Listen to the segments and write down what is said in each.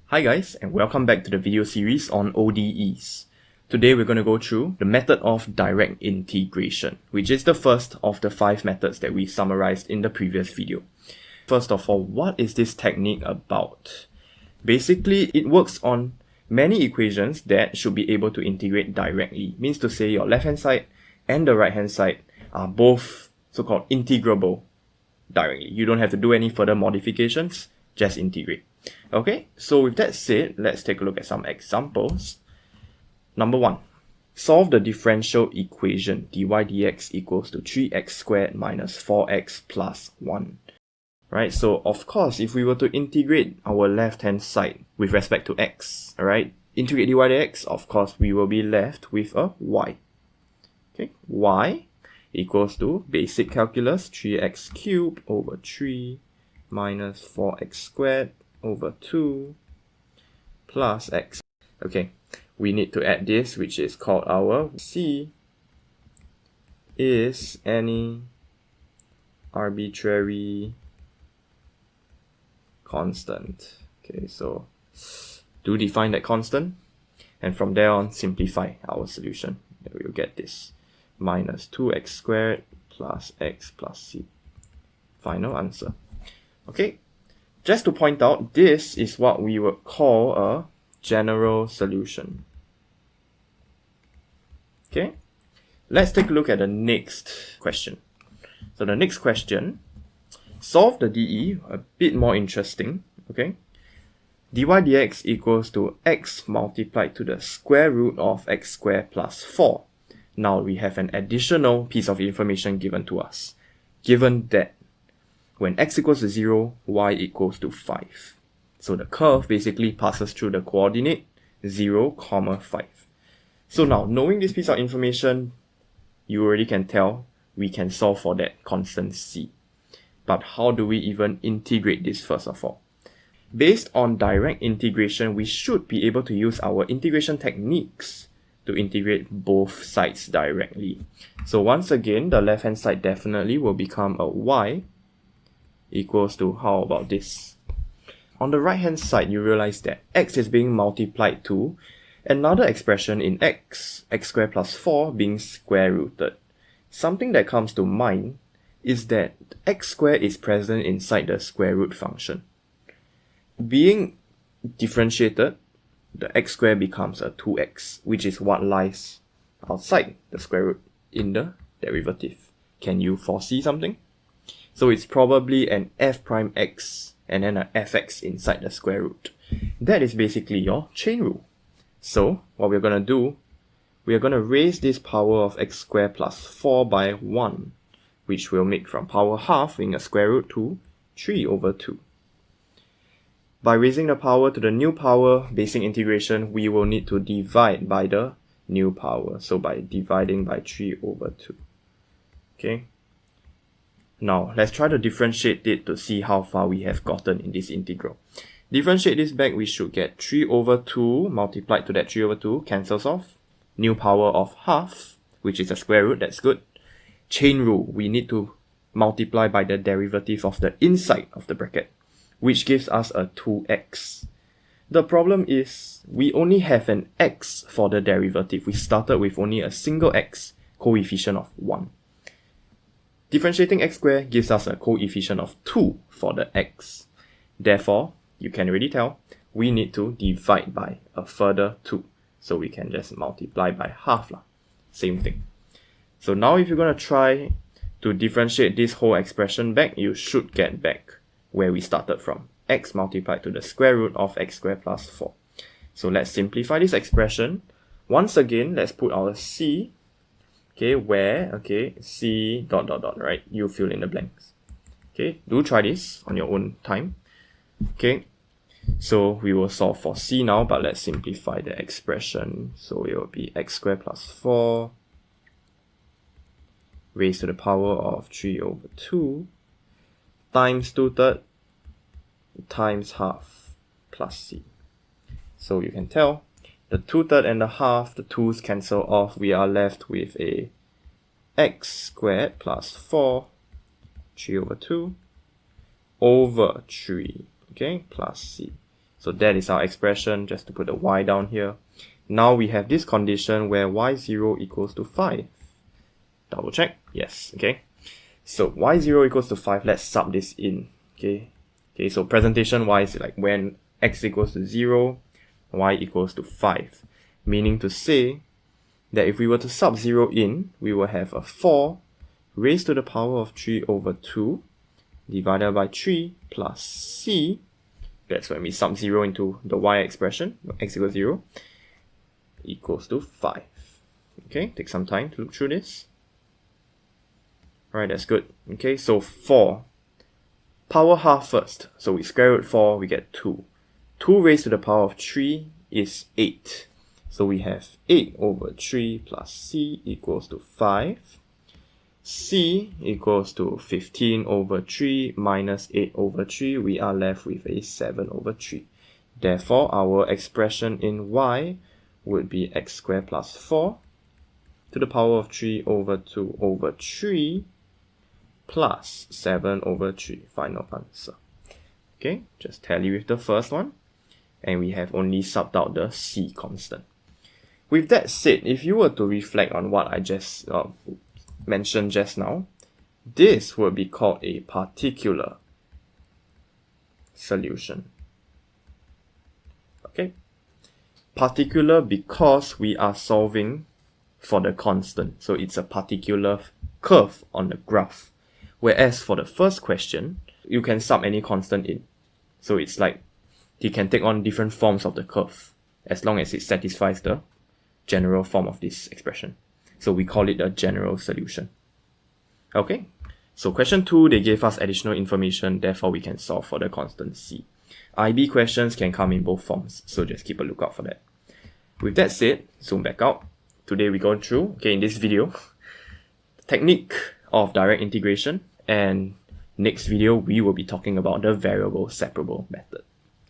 Hi guys, and welcome back to the video series on ODEs. Today we're going to go through the method of direct integration, which is the first of the 5 methods that we summarized in the previous video. First of all, what is this technique about? Basically, it works on many equations that should be able to integrate directly. Means to say your left hand side and the right hand side are both so-called integrable directly. You don't have to do any further modifications, just integrate. Okay, so with that said, let's take a look at some examples. Number 1, solve the differential equation dy dx equals to 3x squared minus 4x plus 1. Right, so of course, if we were to integrate our left hand side with respect to x, alright, integrate dy dx, of course, we will be left with a y. Okay, y equals to basic calculus 3x cubed over 3 minus 4x squared over 2 plus x. Okay, we need to add this, which is called our c is any arbitrary constant. Okay, so do define that constant, and from there on simplify our solution. Then we will get this minus 2x squared plus x plus c. Final answer. Okay, just to point out, this is what we would call a general solution. Okay, let's take a look at the next question. So the next question, solve the DE, a bit more interesting. Okay, dy dx equals to x multiplied to the square root of x squared plus 4. Now we have an additional piece of information given to us, given that when x equals to 0, y equals to 5. So the curve basically passes through the coordinate 0, 5. So now, knowing this piece of information, you already can tell we can solve for that constant c. But how do we even integrate this first of all? Based on direct integration, we should be able to use our integration techniques to integrate both sides directly. So once again, the left hand side definitely will become a y equals to, how about this? On the right hand side, you realize that x is being multiplied to another expression in x squared plus 4 being square rooted. Something that comes to mind is that x squared is present inside the square root function. Being differentiated, the x squared becomes a 2x, which is what lies outside the square root in the derivative. Can you foresee something? So it's probably an f prime x and then a fx inside the square root. That is basically your chain rule. So what we're going to do, we are going to raise this power of x squared plus 4 by 1, which will make from power half being a square root to 3 over 2. By raising the power to the new power, basic integration, we will need to divide by the new power. So by dividing by 3 over 2. Okay. Now, let's try to differentiate it to see how far we have gotten in this integral. Differentiate this back, we should get 3 over 2 multiplied to that 3 over 2 cancels off. New power of half, which is a square root, that's good. Chain rule, we need to multiply by the derivative of the inside of the bracket, which gives us a 2x. The problem is, we only have an x for the derivative. We started with only a single x, coefficient of 1. Differentiating x squared gives us a coefficient of 2 for the x. Therefore, you can already tell, we need to divide by a further 2. So we can just multiply by half. Same thing. So now if you're going to try to differentiate this whole expression back, you should get back where we started from. X multiplied to the square root of x squared plus 4. So let's simplify this expression. Once again, let's put our c. Okay, where, okay, c dot dot dot, right? You fill in the blanks. Okay, do try this on your own time. Okay, so we will solve for c now, but let's simplify the expression. So it will be x squared plus 4 raised to the power of 3 over 2 times 2/3 times half plus c. So you can tell, the 2/3 and the half, the 2's cancel off. We are left with a x squared plus 4, 3 over 2, over 3, okay, plus c. So that is our expression, just to put the y down here. Now we have this condition where y0 equals to 5. Double check. Yes, okay. So y0 equals to 5, let's sub this in. Okay, so presentation wise, like when x equals to 0, y equals to 5. Meaning to say that if we were to sub 0 in, we will have a 4 raised to the power of 3 over 2 divided by 3 plus c. That's when we sub 0 into the y expression, x equals 0, equals to 5. Okay, take some time to look through this. Alright, that's good. Okay, so 4. Power half first. So we square root 4, we get 2. 2 raised to the power of 3 is 8. So we have 8 over 3 plus c equals to 5. C equals to 15 over 3 minus 8 over 3. We are left with a 7 over 3. Therefore, our expression in y would be x squared plus 4 to the power of 3 over 2 over 3 plus 7 over 3. Final answer. Okay, just tally with the first one. And we have only subbed out the c constant. With that said, if you were to reflect on what I just mentioned just now, this would be called a particular solution. Okay, particular because we are solving for the constant, so it's a particular curve on the graph. Whereas for the first question, you can sub any constant in, so it's like it can take on different forms of the curve as long as it satisfies the general form of this expression. So we call it a general solution. Okay, so question 2, they gave us additional information, therefore we can solve for the constant c. IB questions can come in both forms, so just keep a lookout for that. With that said, zoom back out. Today we're going through, okay, in this video, technique of direct integration, and next video we will be talking about the variable separable method.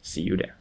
See you there.